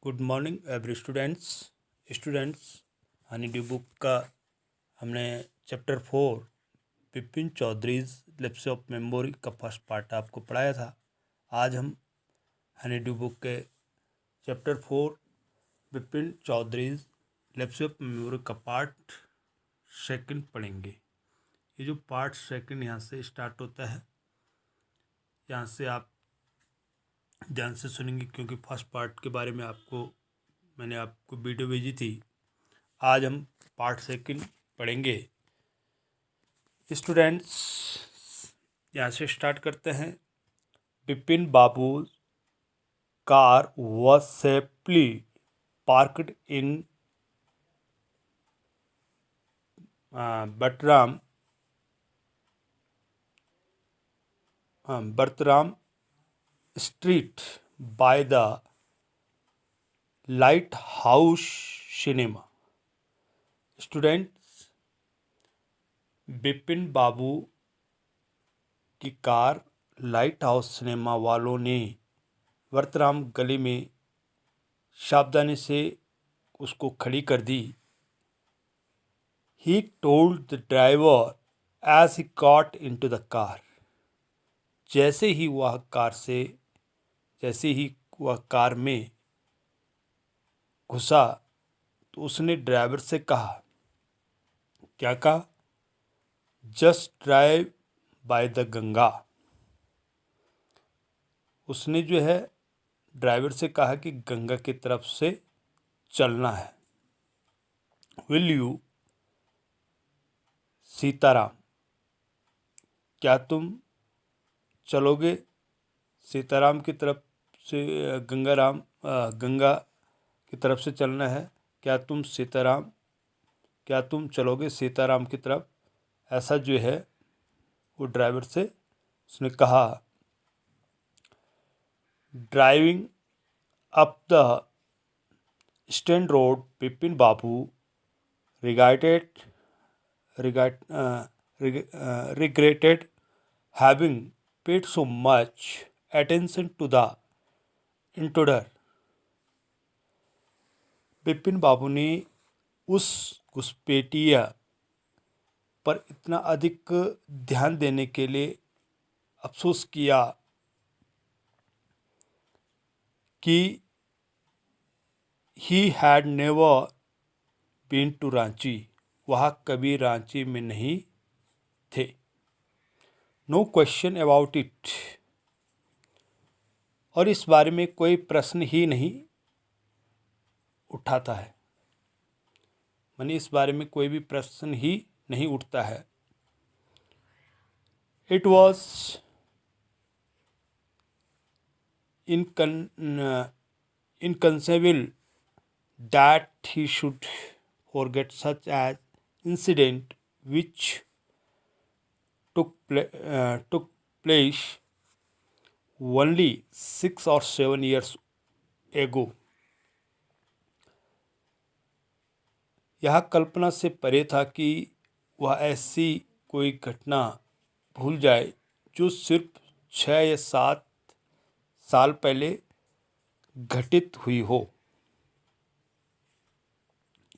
Good morning every students Honeydew book का हमने chapter 4 Bipin Choudhary's lapse of memory का first part आपको पढ़ाया था। आज हम हनी ड्यू बुक के chapter 4 Bipin Choudhary's lapse of memory का पार्ट सेकंड पढ़ेंगे। ये जो पार्ट सेकंड यहाँ से स्टार्ट होता है, यहाँ से आप ध्यान से सुनेंगे क्योंकि फर्स्ट पार्ट के बारे में मैंने आपको वीडियो भेजी थी। आज हम पार्ट सेकंड पढ़ेंगे। स्टूडेंट्स यहाँ से स्टार्ट करते हैं। बिपिन बाबू car was safely parked in Bartram Street by the Lighthouse Cinema. Students, Bipin Babu की कार लाइट हाउस सिनेमा वालों ने वर्तराम गली में सावधानी से उसको खड़ी कर दी। He told the driver as he got into the car. जैसे ही वह कार में घुसा तो उसने ड्राइवर से कहा, क्या कहा? Just drive by the Ganga. उसने जो है ड्राइवर से कहा कि गंगा की तरफ से चलना है। विल यू सीताराम, क्या तुम चलोगे? सीताराम की तरफ से गंगा की तरफ से चलना है। क्या तुम चलोगे सीताराम की तरफ? ऐसा जो है वो ड्राइवर से उसने कहा। Driving up the stand road, Bipin Babu regretted having paid so much attention to the intruder. Bipin Babu ने उस घुसपैठिया पर इतना अधिक ध्यान देने के लिए अफसोस किया कि he had never been to Ranchi, वह कभी रांची में नहीं थे। नो क्वेश्चन अबाउट इट, और इस बारे में कोई प्रश्न ही नहीं उठाता है, माने इस बारे में कोई भी प्रश्न ही नहीं उठता है। It was inconceivable that he should forget such an incident which took place only 6 or 7 years ago. यह कल्पना से परे था कि वह ऐसी कोई घटना भूल जाए जो सिर्फ 6 या 7 साल पहले घटित हुई हो।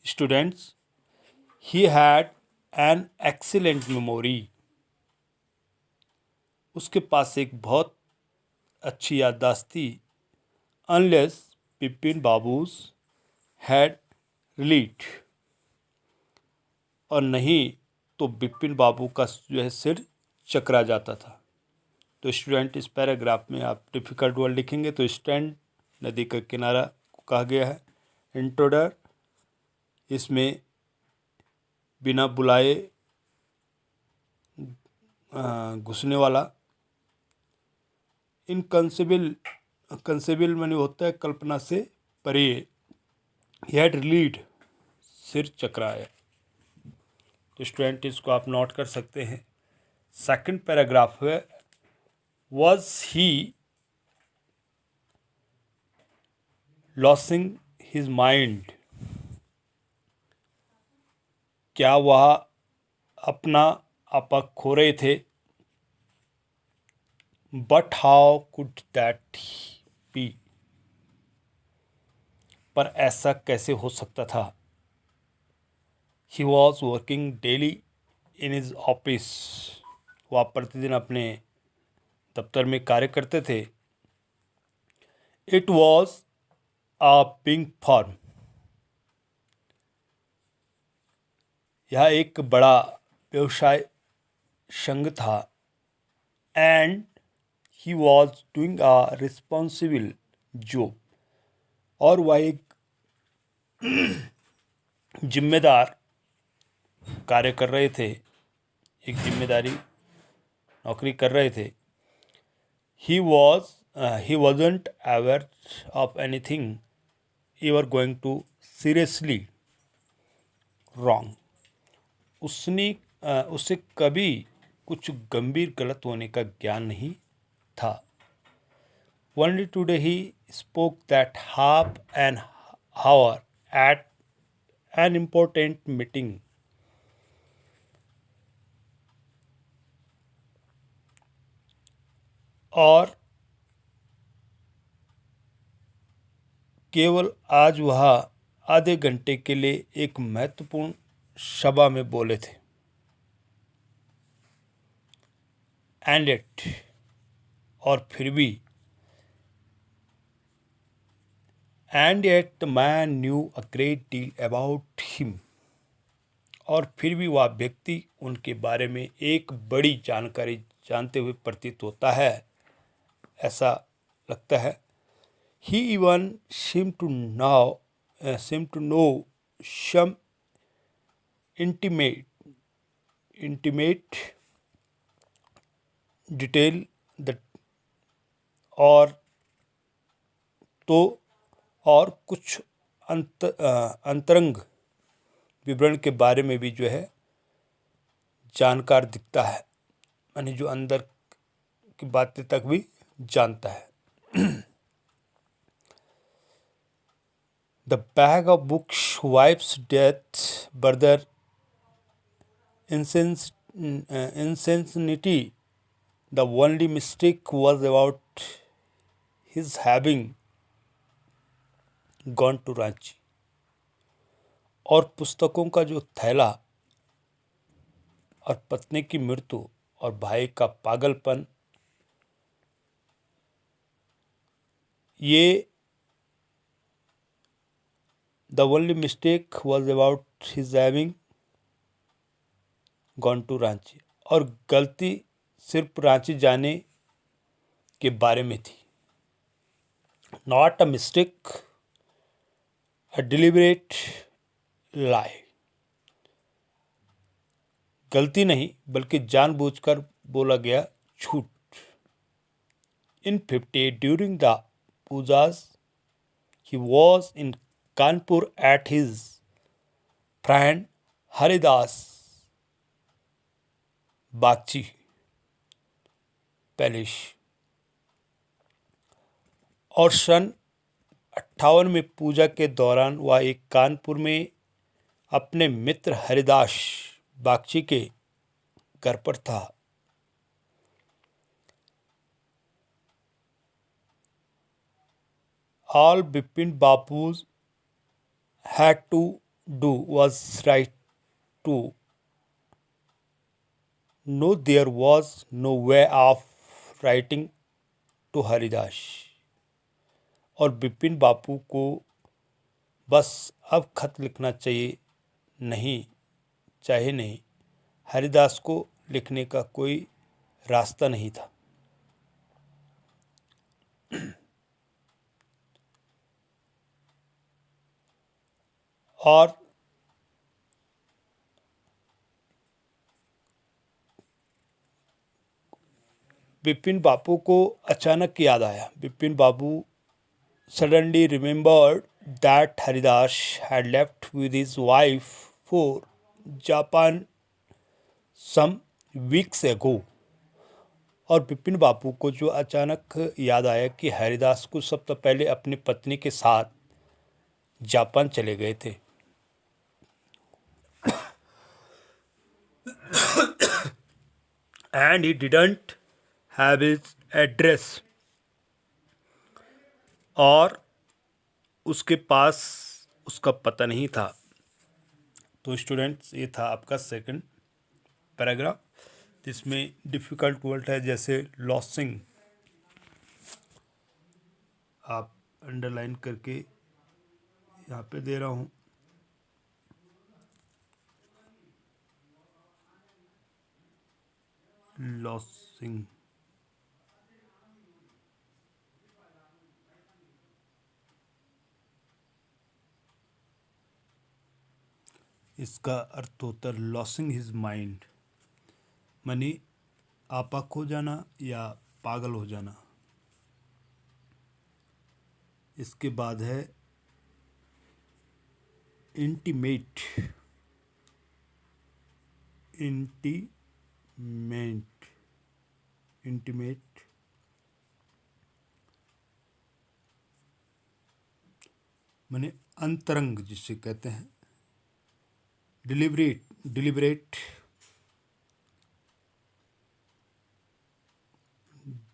Students, he had an excellent memory, उसके पास एक बहुत अच्छी याददाश्त थी। अनलेस बिपिन बाबूज हैड रिलीट, और नहीं तो बिपिन बाबू का जो है सिर चकरा जाता था। तो स्टूडेंट, इस पैराग्राफ में आप डिफ़िकल्ट वर्ड लिखेंगे। तो स्टैंड नदी का किनारा को कहा गया है। इंट्रोडर, इसमें बिना बुलाए घुसने वाला। कंसेबल माने होता है कल्पना से परे। हैड लीड, सिर चकराया। तो स्टूडेंट, इसको आप नोट कर सकते हैं। सेकंड पैराग्राफ है, was he losing his mind, क्या वह अपना आपा खो रहे थे? But how could that be, पर ऐसा कैसे हो सकता था? He was working daily in his office. वह प्रतिदिन अपने दफ्तर में कार्य करते थे। It was a big firm. यह एक बड़ा व्यवसाय संघ था। And he was doing a responsible job. और वह एक जिम्मेदार कार्य कर रहे थे, एक जिम्मेदारी नौकरी कर रहे थे। He wasn't aware of anything you are going to seriously wrong. उसे कभी कुछ गंभीर गलत होने का ज्ञान नहीं था। Only today he spoke that half an hour at an important meeting. और केवल आज वह आधे घंटे के लिए एक महत्वपूर्ण सभा में बोले थे। एंड इट, और फिर भी, and yet the man knew a great deal about him. और फिर भी वह व्यक्ति उनके बारे में एक बड़ी जानकारी जानते हुए प्रतीत होता है, ऐसा लगता है। He even seemed to know some intimate detail that और तो और कुछ अंतरंग विवरण के बारे में भी जो है जानकार दिखता है, यानी जो अंदर की बातें तक भी जानता है। The bag of books, wife's death, brother insanity. The only mistake was about his having gone to Ranchi. और पुस्तकों का जो थैला और पत्नी की मृत्यु और भाई का पागलपन, ये the only mistake was about his having gone to Ranchi. और गलती सिर्फ रांची जाने के बारे में थी। Not a mistake, a deliberate lie. गलती नहीं बल्कि जानबूझकर बोला गया झूठ। In 58 during the pujas he was in Kanpur at his friend Haridas Bagchi palace. और सन 58 में पूजा के दौरान वह एक कानपुर में अपने मित्र हरिदास बागची के घर पर था। All Bipin Bapu's had to do was write to. No, there was no way of writing to Haridas. और बिपिन बापू को बस अब खत लिखना चाहिए नहीं, हरिदास को लिखने का कोई रास्ता नहीं था। और बिपिन बापू को अचानक याद आया। बिपिन बाबू suddenly remembered that Haridas had left with his wife for Japan some weeks ago. और बिपिन बापू को जो अचानक याद आया कि हरिदास कुछ सप्ताह पहले अपनी पत्नी के साथ जापान चले गए थे। And he didn't have his address। और उसके पास उसका पता नहीं था। तो स्टूडेंट्स, ये था आपका सेकंड पैराग्राफ, जिसमें डिफ़िकल्ट वर्ड है जैसे लॉसिंग, आप अंडरलाइन करके यहाँ पे दे रहा हूँ। लॉसिंग, इसका अर्थ होता है लॉसिंग हिज माइंड, मानी आपा खो जाना या पागल हो जाना। इसके बाद है इंटीमेट, इंटीमेट, इंटीमेट माने अंतरंग जिसे कहते हैं। डिलिबरेट, डिलिबरेट,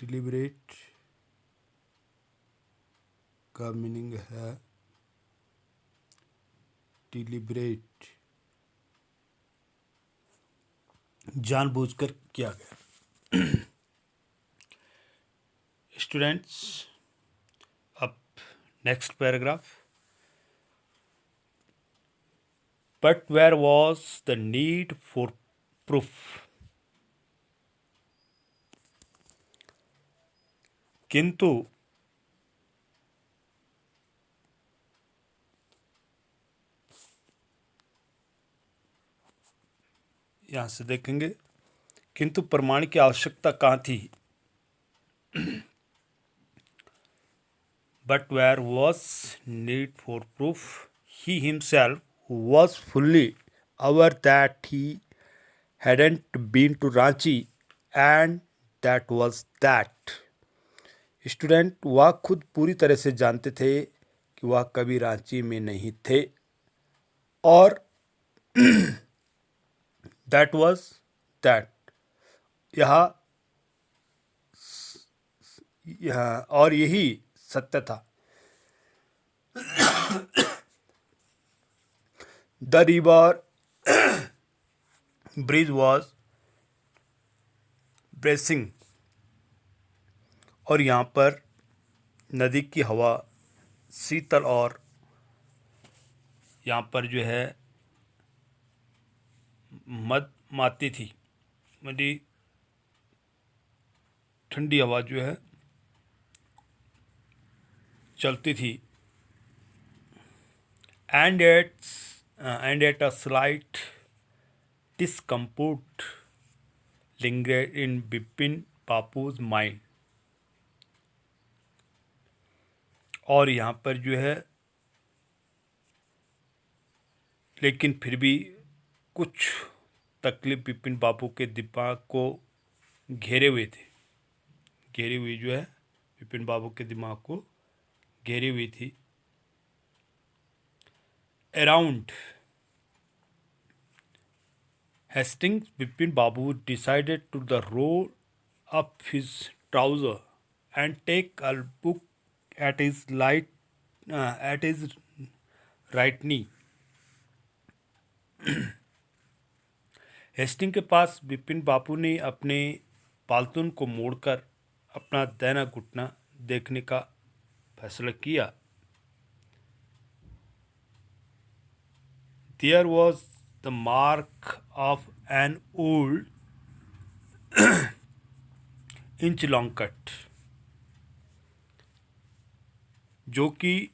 डिलिबरेट का मीनिंग है डिलिबरेट, जानबूझकर किया गया। स्टूडेंट्स, अब next paragraph, but where was the need for proof, किंतु यहाँ से देखेंगे, किंतु प्रमाण की आवश्यकता कहाँ थी। But where was need for proof, he himself was fully aware that he hadn't been to Ranchi and that was that. Student, वह खुद पूरी तरह से जानते थे कि वह कभी रांची में नहीं थे, और दैट वाज दैट, यह और यही सत्य था। The river bridge was bracing, और यहाँ पर नदी की हवा शीतल और यहाँ पर जो है मदमाती थी, मतलब ठंडी हवा जो है चलती थी। And at a slight discomfort lingered in Bipin Bapu's mind, और यहाँ पर जो है लेकिन फिर भी कुछ तकलीफ बिपिन बापू के दिमाग को घेरे हुए थे, घेरी हुई जो है बिपिन बाबू के दिमाग को घेरी हुई थी। Around Hastings, Bipin Babu decided to the roll up his trouser and take a book at his right knee. हेस्टिंग के पास बिपिन बापू ने अपने पालतून को मोड़कर अपना दाहिना घुटना देखने का फैसला किया। There was the mark of an old inch long cut, जो कि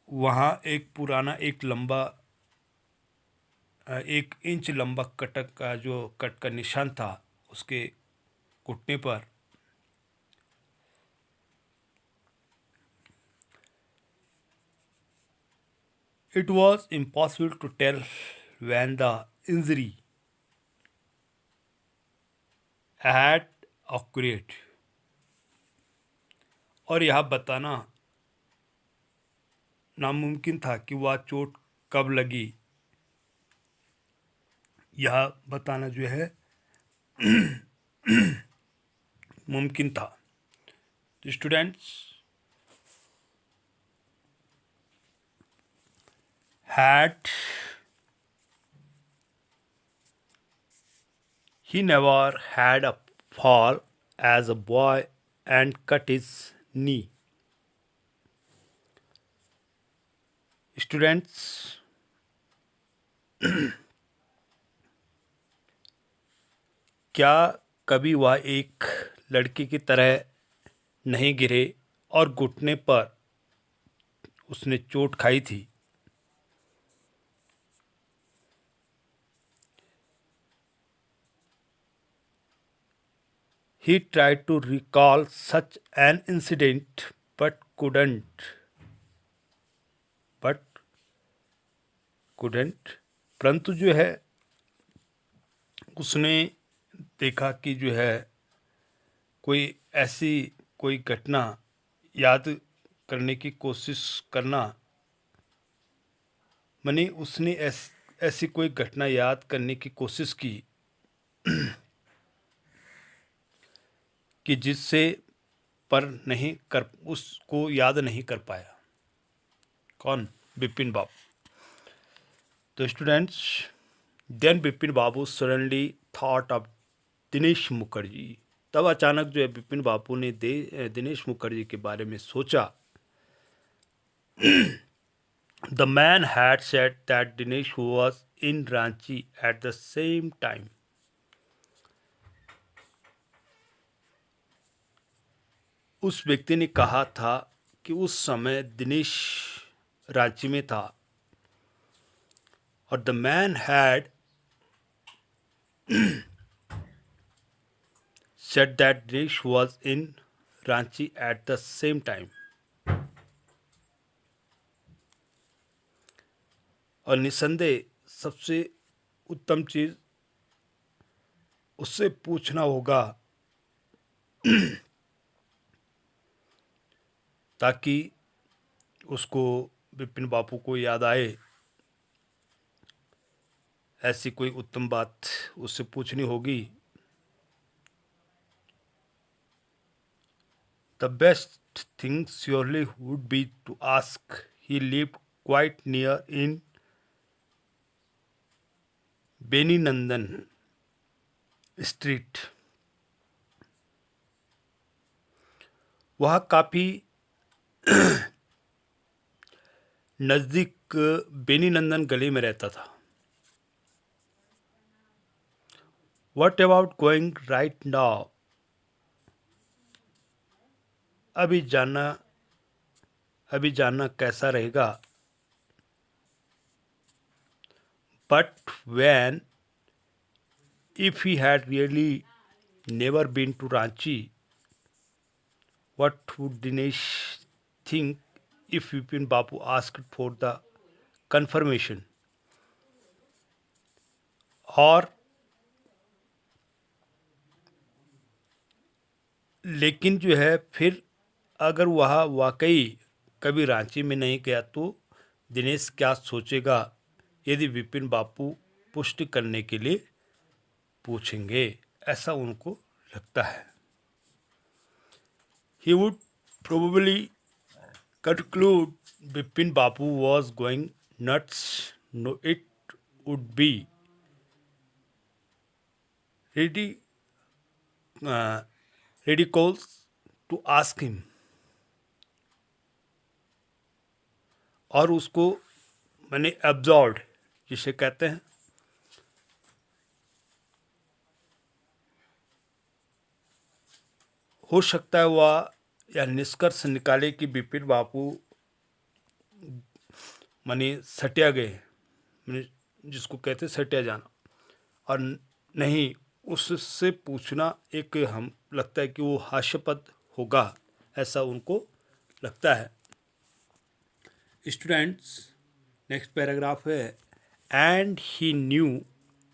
वहाँ एक पुराना एक इंच लंबा कटक का जो कट का निशान था उसके घुटने पर। It was impossible to tell when the injury had occurred, और यह बताना नामुमकिन था कि वह चोट कब लगी। यह बताना जो है मुमकिन था। तो students, had he never had a fall as a boy and cut his knee. Students, क्या कभी वह एक लड़के की तरह नहीं गिरे और घुटने पर उसने चोट खाई थी? He tried to recall such an incident but but couldn't. परंतु जो है उसने देखा कि जो है कोई ऐसी कोई घटना याद करने की कोशिश करना, माने उसने ऐसी कोई घटना याद करने की कोशिश की कि जिससे पर नहीं कर उसको याद नहीं कर पाया। कौन? बिपिन बाबू। तो students, then Bipin Babu suddenly thought of Dinesh Mukherjee. तब अचानक जो है बिपिन बाबू ने दिनेश मुखर्जी के बारे में सोचा। The man had said that Dinesh was in Ranchi at the same time. उस व्यक्ति ने कहा था कि उस समय दिनेश रांची में था। और the man had said that Dinesh was in Ranchi at the same time. और निसंदेह सबसे उत्तम चीज उससे पूछना होगा ताकि उसको बिपिन बापू को याद आए। ऐसी कोई उत्तम बात उससे पूछनी होगी। The best thing surely would be to ask. He lived quite near in Beni Nandan street. वह काफी नजदीक बेनी नंदन गली में रहता था। What about going right now? अभी जानना कैसा रहेगा? But when, if he had really never been to Ranchi, what would Dinesh think if Vipin Babu asked for the confirmation? और लेकिन जो है फिर अगर वह वाकई कभी रांची में नहीं गया तो दिनेश क्या सोचेगा यदि विपिन बापू पुष्टि करने के लिए पूछेंगे, ऐसा उनको लगता है। He would probably conclude Bipin Babu was going nuts. No, it would be ridiculous to ask him. और उसको मैंने एब्जॉर्ड जिसे कहते हैं, हो सकता है वह यह निष्कर्ष निकाले कि बिपिन बापू माने सटिया गए, माने जिसको कहते हैं सटिया जाना, और नहीं उससे पूछना एक हम लगता है कि वो हास्यपद होगा, ऐसा उनको लगता है। स्टूडेंट्स, नेक्स्ट पैराग्राफ है, and he knew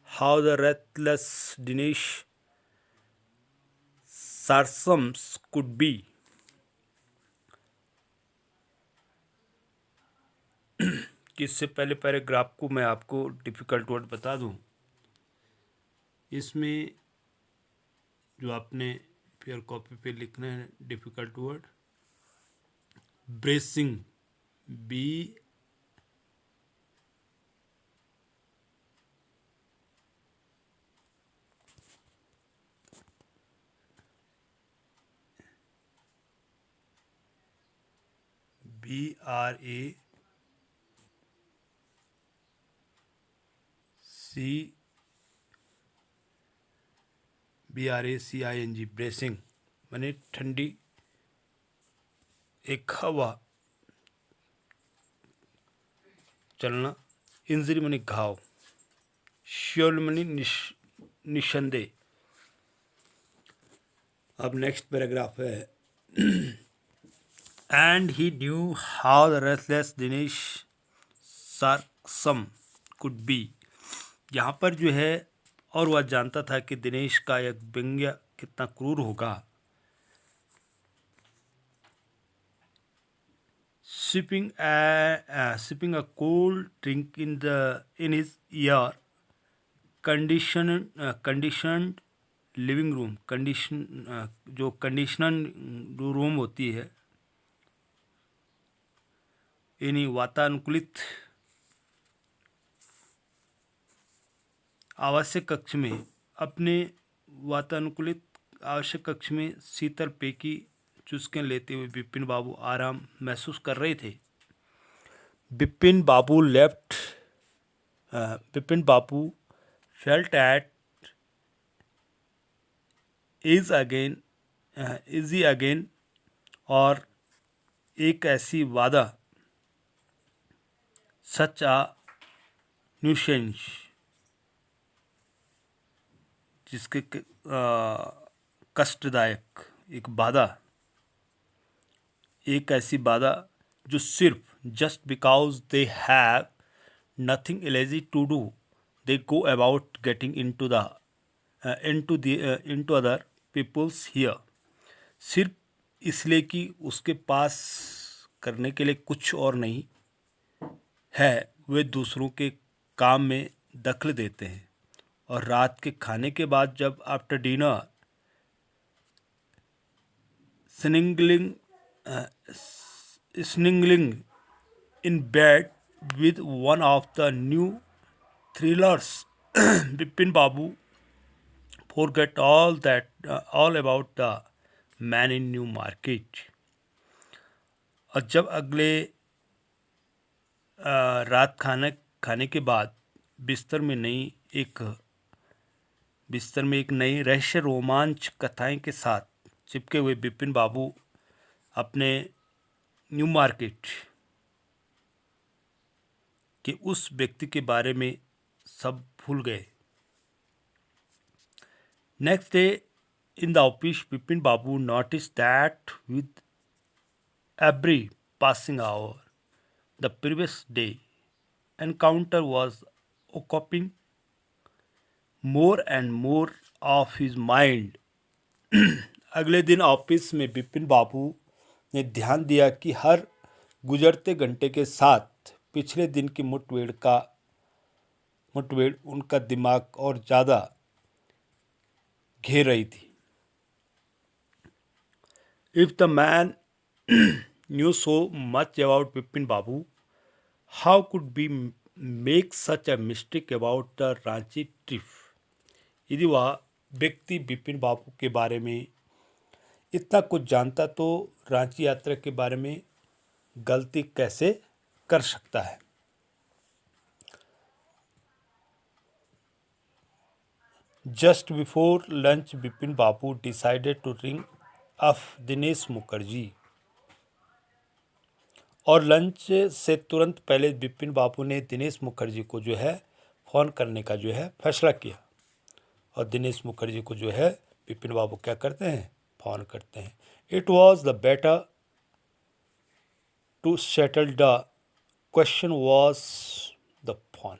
how the ruthless Dinesh sarcasms could be. इससे पहले पैराग्राफ को मैं आपको डिफ़िकल्ट वर्ड बता दूं। इसमें जो आपने फेयर कॉपी पे लिखना है difficult word, bracing, BRACING, bracing माने ठंडी एक हवा चलना, इंजरी माने घाव, श्योर माने निसंदेह। अब नेक्स्ट पैराग्राफ है, and he knew how the restless Dinesh sarcasm could be. यहाँ पर जो है और वह जानता था कि दिनेश का एक व्यंग्य कितना क्रूर होगा। sipping a cold drink in his air conditioned living room, जो कंडीशनड रूम होती है, यानी वातानुकूलित आवश्यक कक्ष में, अपने वातानुकूलित आवश्यक कक्ष में शीतल पेय की चुस्कें लेते हुए बिपिन बाबू आराम महसूस कर रहे थे। बिपिन बाबू फेल्ट एट इजी अगेन, और एक ऐसी वादा, सच आ न्यूसेंस, जिसके कष्टदायक एक बाधा, एक ऐसी बाधा जो सिर्फ just because they have nothing else to do they go about getting into other people's here. सिर्फ इसलिए कि उसके पास करने के लिए कुछ और नहीं है, वे दूसरों के काम में दखल देते हैं। और रात के खाने के बाद जब after dinner sningling in bed with one of the new thrillers, Bipin Babu forget all about the man in New Market। और जब अगले रात खाने के बाद बिस्तर में एक नई रहस्य रोमांच कथाएं के साथ चिपके हुए बिपिन बाबू अपने न्यू मार्केट के उस व्यक्ति के बारे में सब भूल गए। Next day in the office, Bipin Babu notice that with every passing hour the previous day encounter was occupying more and more of his mind। अगले दिन ऑफिस में बिपिन बाबू ने ध्यान दिया कि हर गुजरते घंटे के साथ पिछले दिन की मुठभेड़ उनका दिमाग और ज़्यादा घेर रही थी। If the man new so much about Bipin Babu, how could be make such a mistake about the Ranchi trip. यदि वह व्यक्ति बिपिन बाबू के बारे में इतना कुछ जानता तो रांची यात्रा के बारे में गलती कैसे कर सकता है। Just before lunch Bipin Babu decided to ring up Dinesh Mukherjee. और लंच से तुरंत पहले बिपिन बाबू ने दिनेश मुखर्जी को जो है फ़ोन करने का जो है फैसला किया। और दिनेश मुखर्जी को जो है बिपिन बाबू क्या करते हैं, फ़ोन करते हैं। It was the better to settle the question was the phone.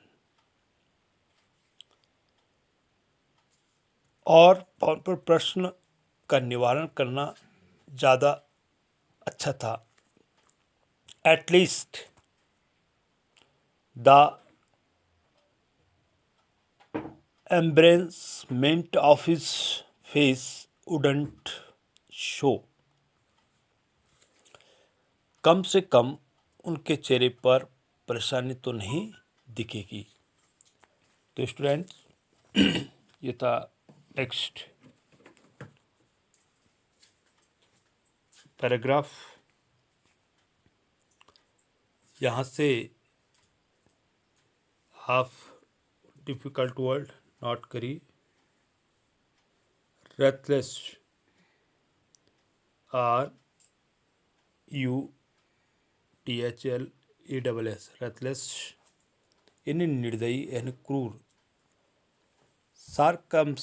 और फोन पर प्रश्न का निवारण करना ज़्यादा अच्छा था। At least the embarrassment of his face wouldn't show। कम से कम उनके चेहरे पर परेशानी तो नहीं दिखेगी। तो स्टूडेंट्स, ये था नेक्स्ट पैराग्राफ। यहाँ से आप डिफ़िकल्ट वर्ड नोट करिए। रेथलेस, RUTHLESS, रेथलेस यानी निर्दयी यानी क्रूर। सार्कम्स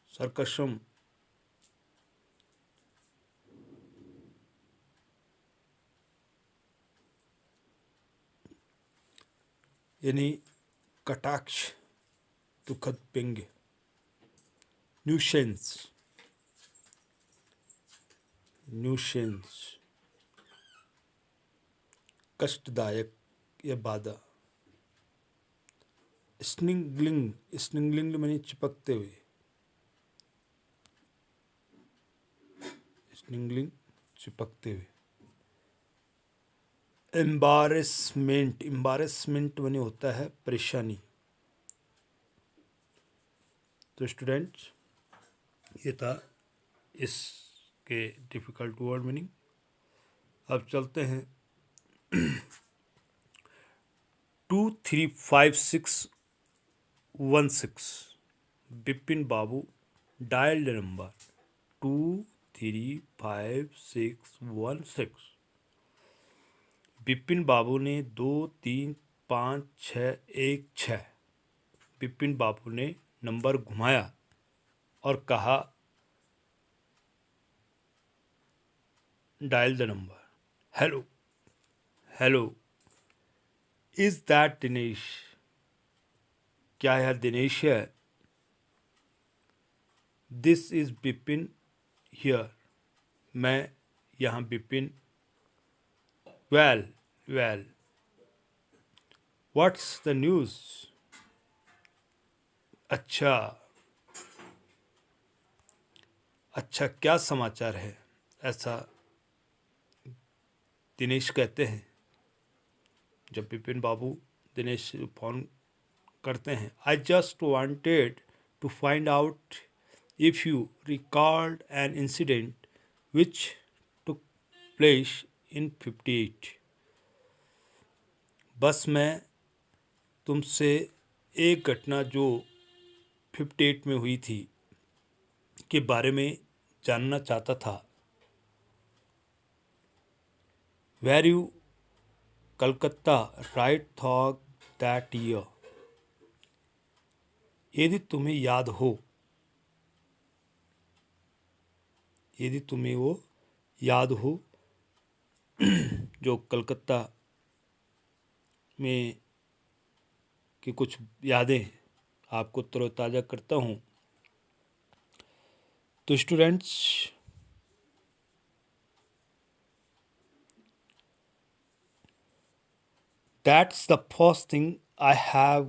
सरकशम यानी कटाक्ष, दुखद व्यंग्य। न्यूसेंस कष्टदायक या बाधा। स्निंगलिंग माने चिपकते हुए। चिपकते हुए। एम्बारेसमेंट माने होता है परेशानी। तो स्टूडेंट्स, ये था इसके डिफ़िकल्ट वर्ड मीनिंग। अब चलते हैं 235616। बिपिन बाबू डायल्ड नंबर 235616। बिपिन बाबू ने 235616। बिपिन बाबू ने नंबर घुमाया और कहा dial the number. Hello, is that Dinesh? क्या यह दिनेश है? This is Bipin here. मैं यहाँ Bipin. Well, what's the news? अच्छा, क्या समाचार है? ऐसा दिनेश कहते हैं जब बिपिन बाबू दिनेश फ़ोन करते हैं। I just wanted to find out if you recalled an incident which took place in 58। बस मैं तुमसे एक घटना जो 58 में हुई थी के बारे में जानना चाहता था। Where you Calcutta right through that year. यदि तुम्हें वो याद हो जो कलकत्ता में की कुछ यादें आपको तरोताज़ा करता हूँ। तो students, that's the first thing I have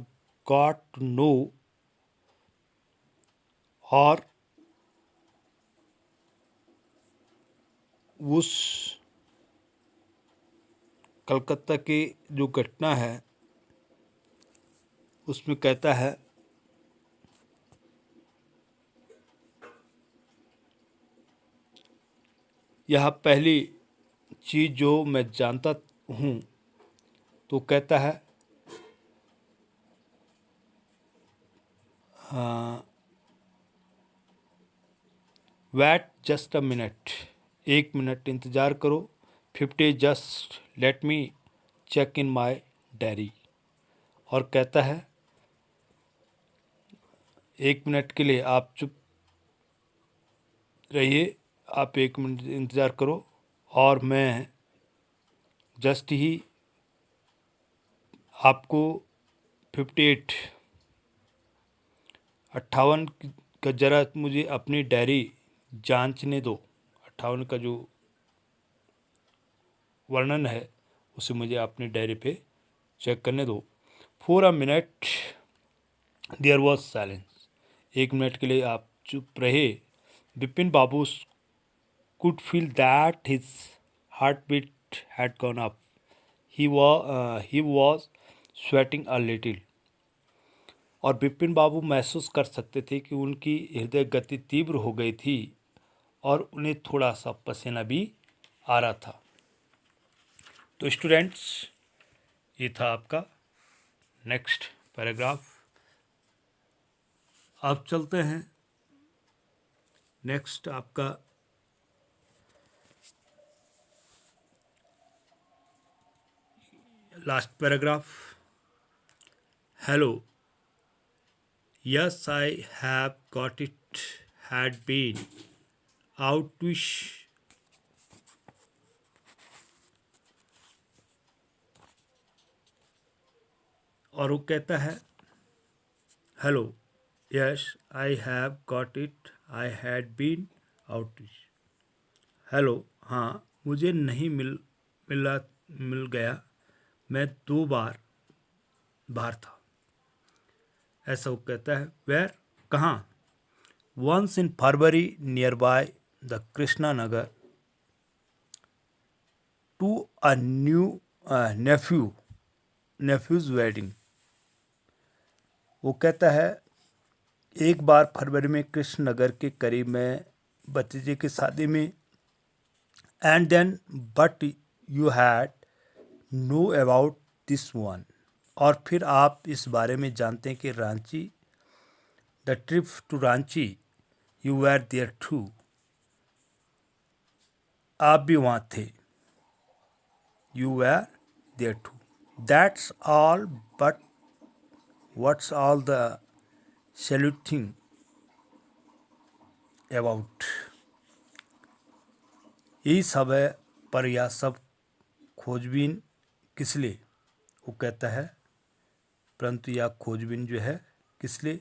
got to know, और उस कलकत्ता की जो घटना है उसमें कहता है यह पहली चीज़ जो मैं जानता हूँ। तो कहता है wait just a minute. 1 minute इंतज़ार करो। 50 just let me check in my diary. और कहता है 1 मिनट के लिए आप चुप रहिए, आप 1 मिनट इंतज़ार करो और मैं जस्ट ही आपको 58 का ज़रा मुझे अपनी डायरी जांचने दो। 58 का जो वर्णन है उसे मुझे अपनी डायरी पे चेक करने दो। For a minute there was silence. 1 minute के लिए आप चुप रहे। बिपिन बाबू could feel that his heartbeat had gone up. He was sweating a little. और बिपिन बाबू महसूस कर सकते थे कि उनकी हृदय गति तीव्र हो गई थी और उन्हें थोड़ा सा पसीना भी आ रहा था। तो स्टूडेंट्स, ये था आपका नेक्स्ट पैराग्राफ। अब चलते हैं नेक्स्ट आपका last paragraph. Hello, yes I have got it, had been out wish. और वो कहता है hello, yes I have got it, I had been out wish. Hello, हाँ मुझे नहीं मिल गया, मैं 2 बार बाहर था। ऐसा वो कहता है। वेयर, कहाँ? Once in February near by the Krishna Nagar to a nephew's wedding. वो कहता है एक बार फरवरी में कृष्ण नगर के करीब में भतीजे की शादी में। And then but you had no about this one. और फिर आप इस बारे में जानते हैं कि Ranchi, the trip to Ranchi, you were there too. आप भी वहाँ थे, you were there too. That's all, but what's all the saluting about. यही सब है, पर यह सब खोजबीन किस लिए? वो कहता है परंतु यह खोजबीन जो है किस लिए?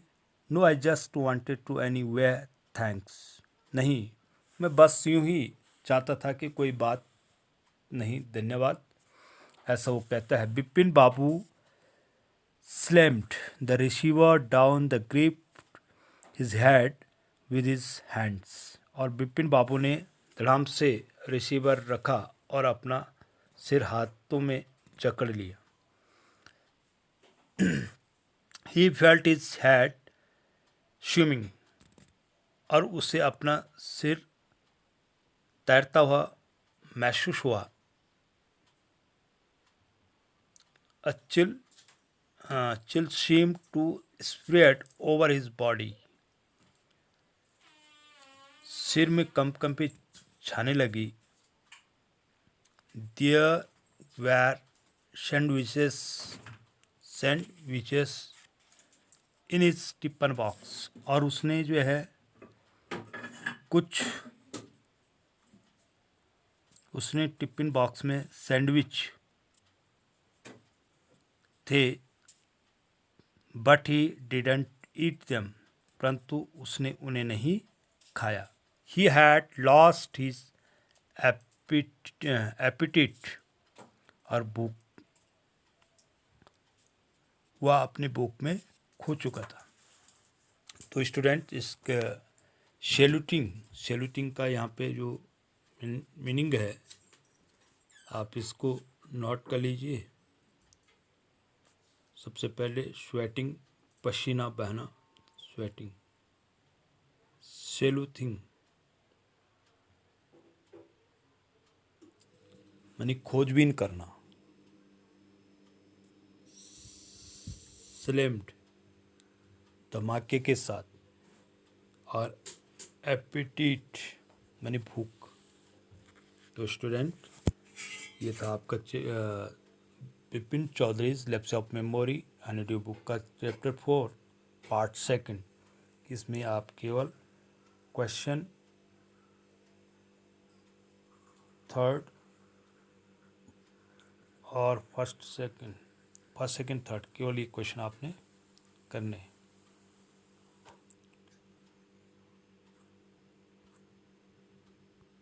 No, I just wanted to anyway thanks. नहीं, मैं बस यूं ही चाहता था कि कोई बात नहीं, धन्यवाद। ऐसा वो कहता है। Bipin Babu slammed the receiver down the grip his head with his hands. और बिपिन बाबू ने धड़ाम से रिसीवर रखा और अपना सिर हाथों में जकड़ लिया। He felt his head swimming. और उसे अपना सिर तैरता हुआ महसूस हुआ। A chill seemed to spread over his body। सिर में कंपकंपी छाने लगी। There were sandwiches in his tiffin box. और उसने जो है कुछ उसने टिफिन बॉक्स में सैंडविच थे। But he didn't eat them. परंतु उसने उन्हें नहीं खाया। He had lost his appetite. और वह अपनी भूख में खो चुका था। तो स्टूडेंट, इसका सैल्यूटिंग का यहाँ पे जो मीनिंग है, आप इसको नोट कर लीजिए। सबसे पहले स्वेटिंग, पसीना बहना, स्वेटिंग। सैल्यूटिंग मानी खोजबीन करना। स्लैम्ड धमाके के साथ। और एपिटीट मानी भूख। तो स्टूडेंट, ये था आपका Bipin Chaudhary's lapse of memory honeydew book का चैप्टर 4 पार्ट 2। इसमें आप केवल क्वेश्चन 3 और फर्स्ट सेकंड थर्ड केवल ये क्वेश्चन आपने करने हैं।